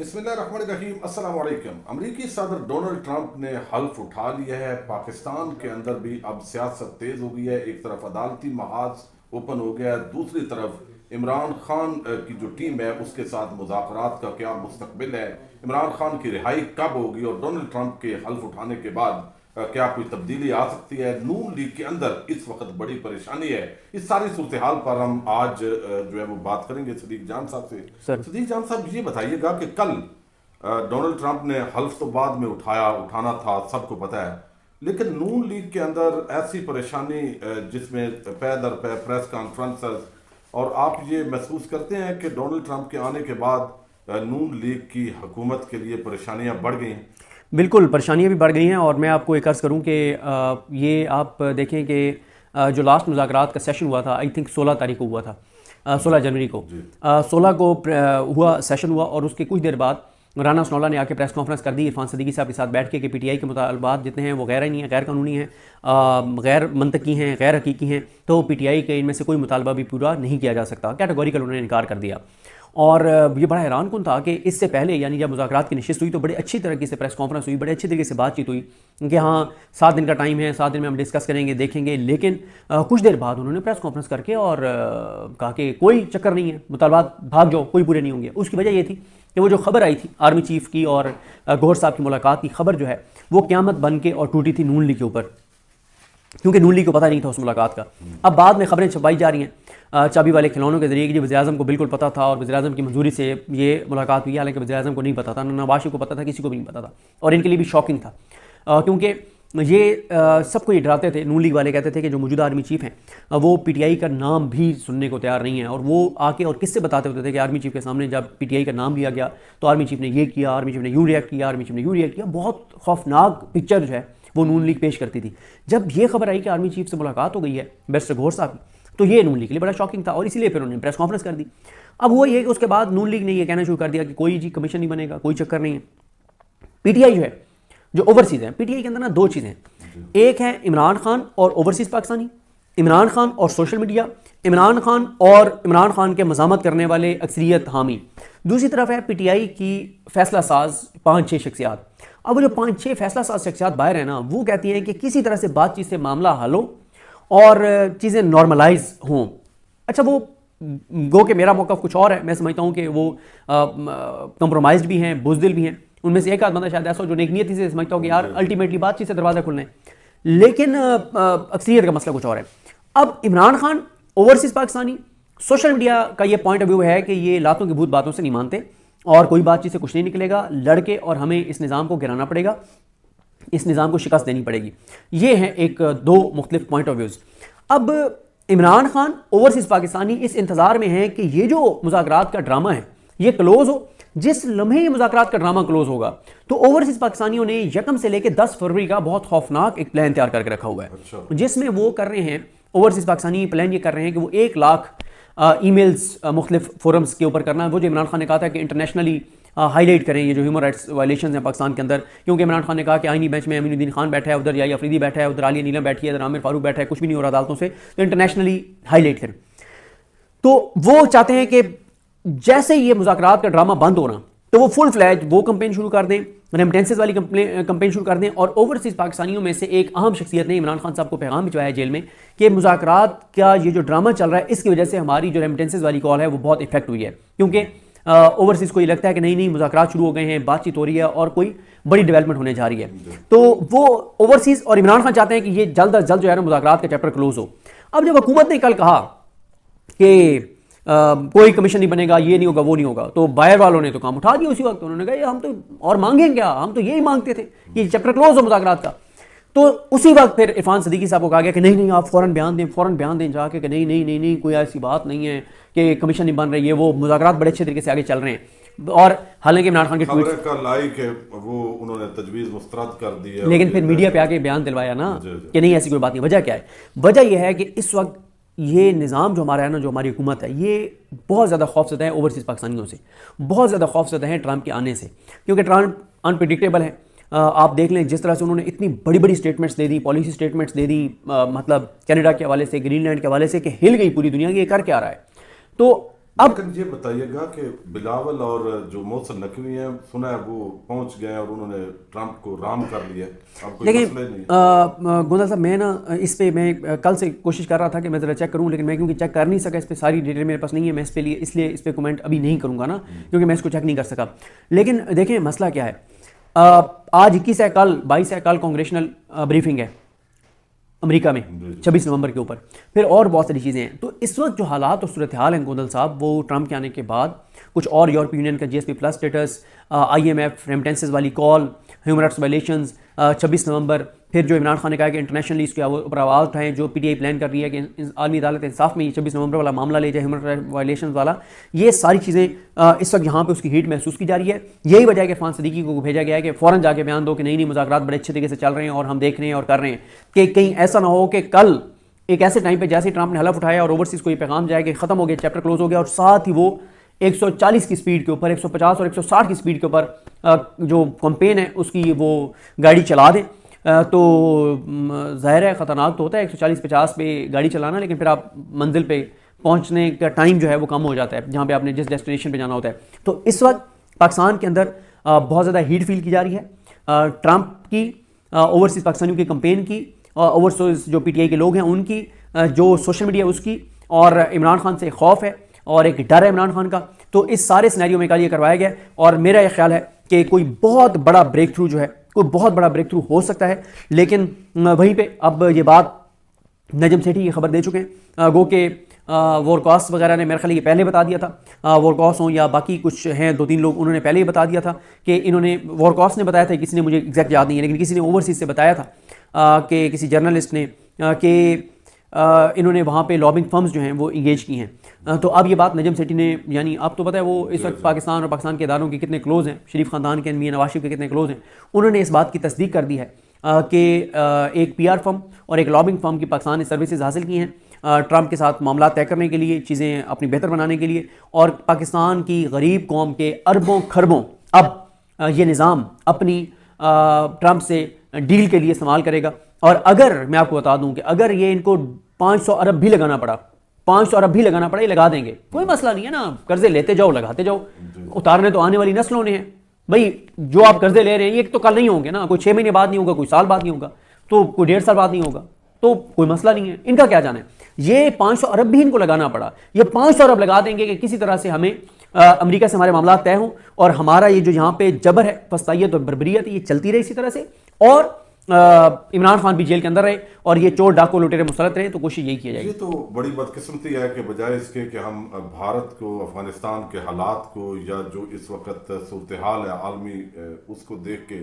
बिस्मिल्लाहिर्रहमानिर्रहीम, अस्सलाम वालेकुम। अमरीकी सदर डोनाल्ड ट्रंप ने हल्फ उठा लिया है। पाकिस्तान के अंदर भी अब सियासत तेज हो गई है। एक तरफ अदालती महाज ओपन हो गया है, दूसरी तरफ इमरान खान की जो टीम है उसके साथ मुज़ाकरात का क्या मुस्तकबिल है, इमरान खान की रिहाई कब होगी और डोनाल्ड ट्रंप के हल्फ उठाने के बाद क्या कोई तब्दीली आ सकती है। नून लीग के अंदर इस वक्त बड़ी परेशानी है। इस सारी सूरत हाल पर हम आज जो है वो बात करेंगे सदीक जान साहब से। सदीक जान साहब, ये बताइएगा कि कल डोनाल्ड ट्रंप ने हल्फ तो बाद में उठाना था, सबको पता है, लेकिन नून लीग के अंदर ऐसी परेशानी जिसमें पै दर पै प्रेस कॉन्फ्रेंसेस, और आप ये महसूस करते हैं कि डोनाल्ड ट्रंप के आने के बाद नून लीग की हुकूमत के लिए परेशानियां बढ़ गई हैं? बिल्कुल, परेशानियाँ भी बढ़ गई हैं। और मैं आपको एक अर्ज़ करूँ कि ये आप देखें कि जो लास्ट मुज़ाकरात का सेशन हुआ था, आई थिंक 16 तारीख को हुआ था, 16 जनवरी को, 16 को हुआ सेशन हुआ। और उसके कुछ देर बाद राना सनौला ने आके प्रेस कॉन्फ्रेंस कर दी इरफान सदीकी साहब के साथ बैठ के कि पीटीआई के मुतालबात जितने हैं वो गैर नहीं हैं, गैर कानूनी हैं, गैर मंतकी हैं, गैर हकीकी हैं, तो पीटीआई के इनमें से कोई मुतालबा भी पूरा नहीं किया जा सकता। कैटेगोरिकल उन्होंने इनकार कर दिया। और ये बड़ा हैरान कुन था कि इससे पहले यानी जब मुज़ाकरात की नशिस्त हुई तो बड़े अच्छी तरीके से प्रेस कॉन्फ्रेंस हुई, बड़े अच्छी तरीके से बातचीत हुई कि हाँ 7 दिन का टाइम है, 7 दिन में हम डिस्कस करेंगे, देखेंगे। लेकिन कुछ देर बाद उन्होंने प्रेस कॉन्फ्रेंस करके और कहा कि कोई चक्कर नहीं है, मुतालबात भाग जाओ, कोई पूरे नहीं होंगे। उसकी वजह ये थी कि वो जो खबर आई थी आर्मी चीफ की और गौहर साहब की मुलाकात की खबर जो है वो क़यामत बन के और टूटी थी नून लीग के ऊपर, क्योंकि नून लीग को पता नहीं था उस मुलाकात का। अब बाद में खबरें छपाई जा रही हैं चाबी वाले खिलौनों के जरिए कि वज़ीर-ए-आज़म को बिल्कुल पता था और वज़ीर-ए-आज़म की मंजूरी से ये मुलाकात हुई, हालांकि वज़ीर-ए-आज़म को नहीं पता था, नवाज शरीफ को पता था, किसी को भी नहीं पता था। और इनके लिए भी शॉकिंग था क्योंकि ये सबको ये डराते थे। नून लीग वाले कहते थे कि जो मौजूदा आर्मी चीफ हैं वो पीटीआई का नाम भी सुनने को तैयार नहीं है। और वो आके और किससे बताते होते थे कि आर्मी चीफ के सामने जब पीटीआई का नाम लिया गया तो आर्मी चीफ ने ये किया, आर्मी चीफ ने यूँ रिएक्ट किया, आर्मी चीफ ने यूँ रिएक्ट किया। बहुत खौफनाक पिक्चर जो है वो नून लीग पेश करती थी। जब ये खबर आई कि आर्मी चीफ से मुलाकात हो गई है बैरिस्टर गौहर साहब की, तो ये नून लीग के लिए बड़ा शॉकिंग था और इसीलिए फिर उन्होंने प्रेस कॉन्फ्रेंस कर दी। अब वो ये कि उसके बाद नून लीग ने ये कहना शुरू कर दिया कि कोई जी कमीशन नहीं बनेगा, कोई चक्कर नहीं है। पीटीआई जो है, जो ओवरसीज़ है, पीटीआई के अंदर ना दो चीज़ें हैं, एक है इमरान खान और ओवरसीज़ पाकिस्तानी, इमरान खान और सोशल मीडिया, इमरान खान और इमरान खान के मज़ामत करने वाले अक्सरियत हामी। दूसरी तरफ है पीटीआई की फैसला साज 5-6 शख्सियात। अब वो जो 5-6 फैसला साज शख्सियात बाहर हैं ना, वो कहती हैं कि किसी तरह से बातचीत से मामला हल हो और चीज़ें नॉर्मलाइज हों। अच्छा, वो गो कि मेरा मौक़िफ़ कुछ और है। मैं समझता हूँ कि वो कंप्रोमाइज़ भी हैं, बुज़दिल भी हैं। उनमें से एक आध बंदा शायद ऐसा हो जो नेक नीयती से समझता हूँ कि यार अल्टीमेटली बातचीत से दरवाज़ा खुलना है, लेकिन अक्सरियत का मसला कुछ और है। अब Imran Khan overseas Pakistani, social media का ये पॉइंट ऑफ व्यू है कि ये लातों की भूत बातों से नहीं मानते और कोई बातचीत से कुछ नहीं निकलेगा, लड़के और हमें इस निज़ाम को गिराना पड़ेगा, इस निज़ाम को शिकस्त देनी पड़ेगी। ये हैं एक दो मुख्तलिफ पॉइंट ऑफ व्यूज़। अब इमरान खान ओवरसीज़ पाकिस्तानी इस इंतज़ार में है कि ये जो मुज़ाकरात का ड्रामा है ये क्लोज़ हो। जिस लम्हे ये मुज़ाकरात का ड्रामा क्लोज़ होगा तो ओवरसीज़ पाकिस्तानियों ने 1 से लेकर 10 फरवरी का बहुत खौफनाक एक प्लान तैयार करके रखा हुआ है। अच्छा। जिसमें वो कर रहे हैं, ओवरसीज़ पाकिस्तानी प्लान ये कर रहे हैं कि वो 1 लाख ईमेल्स मुख्तलिफ फोरम्स के ऊपर करना है। वो जो इमरान खान ने कहा था कि इंटरनेशनली हाईलाइट करें ये जो ह्यूमन राइट्स वायलेशन हैं पाकिस्तान के अंदर, क्योंकि इमरान खान ने कहा कि आईनी बेंच में अमीनुद्दीन खान बैठा है, उधर याही अफरीदी बैठा है, उधर आलिया नीलम बैठी है, उधर आमिर फारूक बैठा है, कुछ भी नहीं हो रहा अदालतों से, तो इंटरनेशनली हाईलाइट करें। तो वो चाहते हैं कि जैसे ये मुज़ाकरात का ड्रामा बंद हो रहा तो वो फुल फ्लैज वो कंपेन शुरू कर दें, रेमिटेंसेस वाली कंपेन शुरू कर दें। और ओवरसीज़ पाकिस्तानियों में से एक अहम शख्सियत ने इमरान खान साहब को पैगाम भिजवाया है जेल में कि मुज़ाकरात का ये जो ड्रामा चल रहा है इसकी वजह से हमारी जो रेमिटेंसेस वाली कॉल है वो बहुत इफेक्ट हुई है, क्योंकि ओवरसीज़ को ये लगता है कि नहीं मुज़ाकरात शुरू हो गए हैं, बातचीत हो रही है और कोई बड़ी डेवलपमेंट होने जा रही है। तो वो ओवरसीज़ और इमरान खान चाहते हैं कि ये जल्द अज जल्द जो है ना मुज़ाकरात का चैप्टर क्लोज हो। अब जब हुकूमत ने कल कहा कि कोई कमीशन नहीं बनेगा, ये नहीं होगा, वो नहीं होगा, तो बायर वालों ने तो काम उठा दिया उसी वक्त। उन्होंने कहा हम तो और मांगेंगे क्या, हम तो यही मांगते थे कि चैप्टर क्लोज हो मुज़ाकरात का। तो उसी वक्त फिर इरफान सदीकी साहब को कहा गया कि नहीं आप फ़ौरन बयान दें जाके कि नहीं कोई ऐसी बात नहीं है कि कमीशन नहीं बन रही है, वो मुज़ाकरात बड़े अच्छे तरीके से आगे चल रहे हैं। और हालांकि इमरान खान के ट्वीट का लाइक है वो उन्होंने तजवीज़ मुस्तरद कर दी है, लेकिन फिर मीडिया पे आके बयान दिलवाया ना कि नहीं ऐसी कोई बात नहीं। वजह क्या है? वजह यह है कि इस वक्त ये निज़ाम जो हमारा है ना, जो हमारी हुकूमत है, ये बहुत ज़्यादा खौफज़दा है ओवरसीज़ पाकिस्तानियों से, बहुत ज़्यादा खौफज़दा है ट्रंप के आने से, क्योंकि ट्रंप अनप्रिडिक्टेबल है। आप देख लें जिस तरह से उन्होंने इतनी बड़ी बड़ी स्टेटमेंट्स दे दी, पॉलिसी स्टेटमेंट्स दे दी, मतलब कनाडा के हवाले से, ग्रीनलैंड के हवाले से, कि हिल गई पूरी दुनिया की ये कर क्या रहा है। तो अब लेकिन ये बताइएगा कि बिलावल और जो मोहसिन नकवी हैं, सुना है वो पहुंच गए और उन्होंने ट्रंप को राम कर लिया। अब कोई लेकिन मसला ही नहीं। गोंदा साहब, मैं ना इस पे मैं कल से कोशिश कर रहा था कि मैं ज़रा चेक करूं, लेकिन मैं क्योंकि चेक कर नहीं सका, इस पे सारी डिटेल मेरे पास नहीं है, मैं इस पे लिए इसलिए इस पे कमेंट अभी नहीं करूंगा ना, क्योंकि मैं इसको चेक नहीं कर सका। लेकिन देखें मसला क्या है, आज 21 है, कल 22 है, कल कांग्रेशनल ब्रीफिंग है अमेरिका में 26 नवंबर के ऊपर, फिर और बहुत सारी चीज़ें हैं। तो इस वक्त जो हालात और सूरत हाल हैं गोंदल साहब, वो ट्रंप के आने के बाद कुछ और यूरोपीय यूनियन का GSP plus status, IMF remittances वाली कॉल, ह्यूमन राइट्स वायलेशंस 26 नवंबर, फिर जो इमरान खान ने कहा कि इंटरनेशनली इसके ऊपर आवाज़ उठाएं, जो PTI प्लान कर रही है कि आलमी अदालत इंसाफ में 26 नवंबर वाला मामला ले जाए, ह्यूमन राइट्स वायलेशन वाला। ये सारी चीज़ें इस वक्त यहाँ पे उसकी हीट महसूस की जा रही है। यही वजह है कि इरफान सदीकी को भेजा गया है कि फ़ौरन जाके बयान दो कि नहीं मुज़ाकरात बड़े अच्छे तरीके से चल रहे हैं और हम देख रहे हैं और कर रहे हैं, कि कहीं ऐसा ना हो कि कल एक ऐसे टाइम पे जैसे ट्रंप ने हलफ उठाया और ओवरसीज़ को ये पैगाम जाए कि ख़त्म हो गया, चैप्टर क्लोज हो गया, और साथ ही वो 140 की स्पीड के ऊपर, 150 और 160 की स्पीड के ऊपर जो कैंपेन है उसकी वो गाड़ी चला दें, तो ज़ाहिर है ख़तरनाक तो होता है 140-50 पे गाड़ी चलाना, लेकिन फिर आप मंजिल पे पहुंचने का टाइम जो है वो कम हो जाता है जहां पे आपने जिस डेस्टिनेशन पे जाना होता है। तो इस वक्त पाकिस्तान के अंदर बहुत ज़्यादा हीट फील की जा रही है ट्रंप की, ओवरसीज़ पाकिस्तानियों की कंपेन की, ओवरसीज़ जो PTI के लोग हैं उनकी, जो सोशल मीडिया उसकी, और इमरान खान से खौफ है और एक डर है इमरान खान का। तो इस सारे सिनेरियो में कल ये करवाया गया और मेरा ये ख्याल है कि कोई बहुत बड़ा ब्रेक थ्रू जो है, कोई बहुत बड़ा ब्रेक थ्रू हो सकता है। लेकिन वहीं पे अब ये बात नजम सेठी ये खबर दे चुके हैं, गो के वॉरकॉस वगैरह ने मेरे ख्याल ये पहले बता दिया था, वॉरकॉस हों या बाकी कुछ हैं 2-3 लोग, उन्होंने पहले ही बता दिया था कि इन्होंने, वॉरकॉस ने बताया था, किसी ने मुझे एग्जैक्ट याद नहीं है, लेकिन किसी ने ओवरसीज से बताया था कि किसी जर्नलिस्ट ने कि इन्होंने वहाँ पे लॉबिंग फर्म्स जो हैं वो इंगेज की हैं। तो अब ये बात नजम सेठी ने, यानी आप तो पता है वो इस वक्त पाकिस्तान और पाकिस्तान के इदारों के कितने क्लोज हैं, शरीफ ख़ानदान के, मियां नवाज शरीफ के कितने क्लोज हैं, उन्होंने इस बात की तस्दीक कर दी है कि एक PR फर्म और एक लॉबिंग फर्म की पाकिस्तान ने सर्विसेज हासिल की हैं ट्रंप के साथ मामला तय करने के लिए, चीज़ें अपनी बेहतर बनाने के लिए, और पाकिस्तान की गरीब कौम के अरबों खरबों अब ये निज़ाम अपनी ट्रंप से डील के लिए इस्तेमाल करेगा। और अगर मैं आपको बता दूं कि अगर ये इनको 500 अरब भी लगाना पड़ा, 500 अरब भी लगाना पड़ा, ये लगा देंगे, कोई मसला नहीं है ना, कर्जे लेते जाओ, लगाते जाओ, उतारने तो आने वाली नस्लों ने हैं भाई। जो आप कर्जे ले रहे हैं ये तो कल नहीं होंगे ना, कोई 6 महीने बाद नहीं होगा, कोई साल बाद नहीं होगा, तो कोई 1.5 साल बाद नहीं होगा, तो कोई मसला नहीं है, इनका क्या जाना है। ये 500 अरब भी इनको लगाना पड़ा, ये 500 अरब लगा देंगे कि किसी तरह से हमें अमेरिका से हमारे मामला तय हों और हमारा ये जो यहाँ पे जबर है, फस्तायत और बर्बरियत है, ये चलती रहे इसी तरह से, और इमरान खान भी जेल के अंदर रहे और ये चोर डाकू लुटेरे मुसलत रहे। तो कोशिश यही की जाएगी। ये तो बड़ी बदकिस्मती है कि बजाय इसके कि हम भारत को, अफगानिस्तान के हालात को, या जो इस वक्त सूरत हाल है आलमी, उसको देख के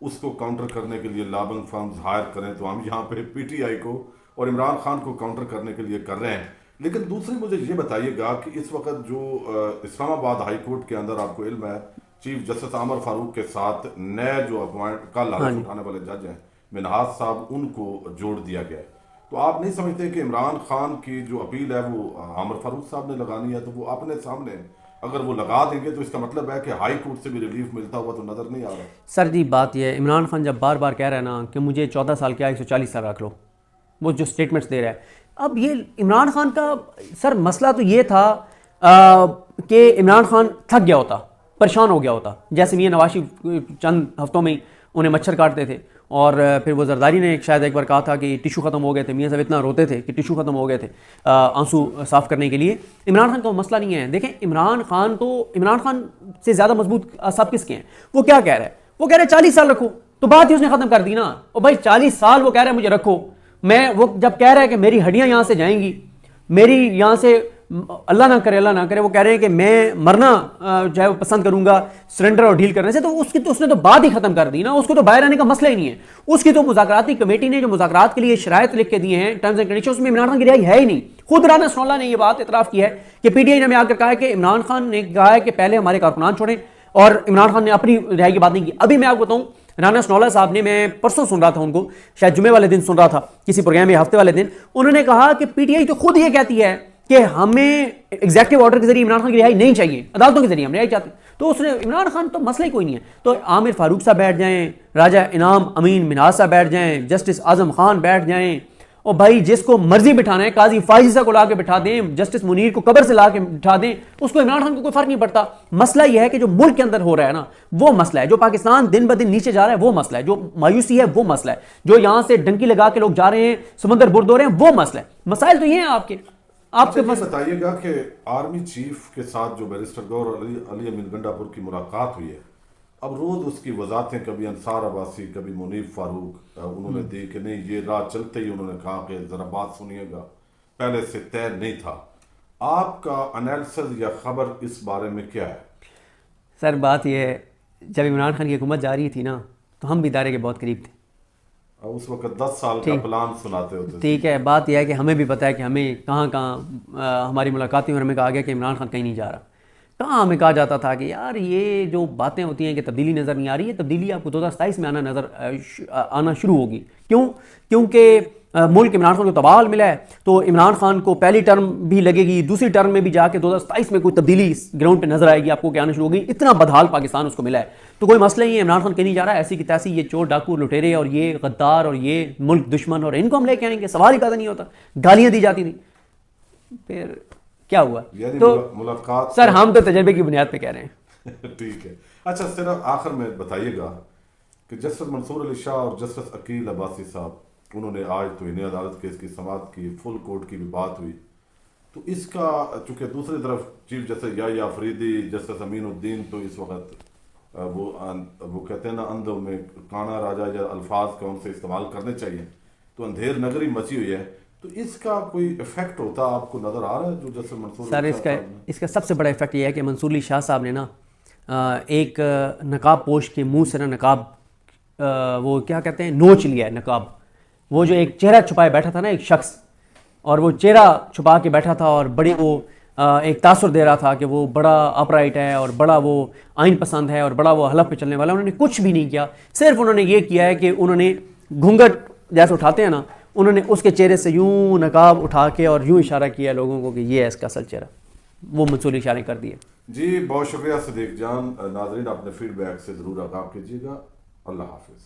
उसको काउंटर करने के लिए लॉबिंग फर्म्स हायर करें, तो हम यहाँ पे PTI को और इमरान खान को काउंटर करने के लिए कर रहे हैं। लेकिन दूसरी मुझे ये बताइएगा कि इस वक्त जो इस्लामाबाद हाई कोर्ट के अंदर, आपको इल्म है, चीफ जस्टिस आमर फारूक के साथ नए जो अपॉइंट कल हलफ उठाने वाले जज हैं मिनहाज साहब, उनको जोड़ दिया गया है। तो आप नहीं समझते कि इमरान खान की जो अपील है वो आमर फारूक साहब ने लगानी है, तो वो अपने सामने अगर वो लगा देंगे तो इसका मतलब है कि हाई कोर्ट से भी रिलीफ मिलता हुआ तो नजर नहीं आ रहा। सर जी बात यह है, इमरान खान जब बार बार कह रहा है ना कि मुझे 14 साल क्या 140 साल रख लो, वो जो स्टेटमेंट्स दे रहा है, अब ये इमरान खान का सर मसला तो ये था कि इमरान खान थक गया होता, परेशान हो गया होता, जैसे मियां नवाज शरीफ चंद हफ्तों में उन्हें मच्छर काटते थे, और फिर वो जरदारी ने शायद एक बार कहा था कि टिशू ख़त्म हो गए थे, मियां साहब इतना रोते थे कि टिशू ख़त्म हो गए थे आंसू साफ़ करने के लिए। इमरान खान का मसला नहीं है। देखें इमरान खान से ज़्यादा मजबूत सब किसके हैं। वो क्या कह रहा है, वो कह रहा है 40 साल रखो, तो बात ही उसने ख़त्म कर दी ना। और भाई 40 साल वो कह रहा है मुझे रखो, मैं वो जब कह रहा है कि मेरी हड्डियाँ यहाँ से जाएंगी, मेरी यहाँ से अल्लाह ना करे वो कह रहे हैं कि मैं मरना जो है वो पसंद करूंगा सरेंडर और डील करने से, तो उसने तो बात ही खत्म कर दी ना, उसको तो बाहर आने का मसला ही नहीं है। उसकी तो मुज़ाकराती कमेटी ने जो मुज़ाकरात के लिए शरायत लिख के दिए हैं, टर्म्स एंड कंडीशन, उसमें इमरान खान की रिहाई है ही नहीं। खुद राना नसरुल्लाह ने यह बात इतराफ़ की है कि PTI ने आकर कहा है कि इमरान खान ने कहा है कि पहले हमारे कारकुनान छोड़ें, और इमरान खान ने अपनी रिहाई की बात नहीं की। अभी मैं आपको बताऊं, राना नसरुल्लाह साहब ने, मैं परसों सुन रहा था उनको, शायद जुमे वाले दिन सुन रहा था किसी प्रोग्राम में, हफ्ते वाले दिन, उन्होंने कहा कि PTI तो खुद ये कहती है कि हमें एग्जीक्यूटिव ऑर्डर के जरिए इमरान खान की रिहाई नहीं चाहिए, अदालतों के जरिए हम रिहाई चाहते हैं। तो उसने इमरान खान तो मसला ही कोई नहीं है। तो आमिर फारूक साहब बैठ जाएं, राजा इनाम अमीन मिन्हाज साहब बैठ जाएं, जस्टिस आजम खान बैठ जाएं, और भाई जिसको मर्जी बिठाना है, काजी फाइजा को ला के बिठा दें, जस्टिस मुनीर को कब्र से ला के बिठा दें, उसको इमरान खान को कोई फर्क नहीं पड़ता। मसला यह है कि जो मुल्क के अंदर हो रहा है ना, वो मसला है। जो पाकिस्तान दिन ब दिन नीचे जा रहा है वो मसला है। जो मायूसी है वो मसला है। जो यहां से डंकी लगा के लोग जा रहे हैं, समंदर बुर्द हो रहे हैं, वो मसला है। मसाइल तो ये हैं आपके पास। बताइएगा कि आर्मी चीफ के साथ जो बैरिस्टर गौहर अली अमीन गंडापुर की मुलाकात हुई है, अब रोज उसकी वजाहतें कभी अंसार अब्बासी, कभी मुनीफ फारूक उन्होंने दी कि नहीं, ये राह चलते ही उन्होंने कहा कि जरा बात सुनिएगा, पहले से तय नहीं था। आपका एनालिसिस या खबर इस बारे में क्या है? सर बात यह है, जब इमरान खान की हुकूमत जा रही थी ना, तो हम भी इदारे के बहुत करीब थे। उस वक्त 10 साल का प्लान सुनाते होते। ठीक है, बात यह है कि हमें भी पता है कि हमें कहाँ कहाँ हमारी मुलाकातें और हमें कहा गया कि इमरान खान कहीं नहीं जा रहा। कहाँ हमें कहा जाता था कि यार ये जो बातें होती हैं कि तब्दीली नज़र नहीं आ रही है, तब्दीली आपको 2027 में आना शुरू होगी। क्योंकि मुल्क इमरान खान को तबाल मिला है, तो इमरान खान को पहली टर्म भी लगेगी, दूसरी टर्म में भी जाके 2027 में कोई तब्दीली ग्राउंड पे नजर आएगी, आपको क्या आना शुरू होगी। इतना बदहाल पाकिस्तान उसको मिला है, तो कोई मसला ही है। इमरान खान कहीं नहीं जा रहा है, ऐसी की तैसी ये चोर डाकू लुटेरे और ये गद्दार और ये मुल्क दुश्मन और इनको हम लेके आएंगे, सवाल ही पैदा नहीं होता। गालियां दी जाती थी, फिर क्या हुआ? तो मुलाकात सर हम तो तजर्बे की बुनियाद पे कह रहे हैं। ठीक है। अच्छा, सिर्फ आखिर में बताइएगा कि जस्टिस मंसूर अली शाह और जस्टिस अकील अब्बासी साहब, उन्होंने आज तो इन्हें अदालत केस की समाअत की, फुल कोर्ट की भी बात हुई, तो इसका चूंकि दूसरी तरफ चीफ जस्टिस या अफरीदी, जस्टिस अमीनुद्दीन तो इस वक्त वो कहते हैं ना, अंधों में काना राजा या अल्फाज कौन से इस्तेमाल करने चाहिए, तो अंधेर नगरी मची हुई है। तो इसका कोई इफेक्ट होता आपको नजर आ रहा है जो जैसे मंसूर? सर इसका सबसे बड़ा इफेक्ट ये है कि मंसूर अली शाह साहब ने ना एक नकाब पोश के मुंह से ना नकाब वो क्या कहते हैं नोच लिया है नकाब। वो जो एक चेहरा छुपाए बैठा था ना एक शख्स, और वो चेहरा छुपा के बैठा था और बड़ी वो एक तासुर दे रहा था कि वो बड़ा अपराइट है और बड़ा वो आइन पसंद है और बड़ा वो हलफ पे चलने वाला। उन्होंने कुछ भी नहीं किया, सिर्फ उन्होंने ये किया है कि उन्होंने घूंघट जैसे उठाते हैं ना, उन्होंने उसके चेहरे से यूं नकाब उठा के और यूं इशारा किया लोगों को कि ये है इसका असल चेहरा। वो मंसूर इशारे कर दिए। जी बहुत शुक्रिया सिद्दीक जान। नाज़रीन अपने फीडबैक से ज़रूर आगाह कीजिएगा। अल्लाह हाफिज़।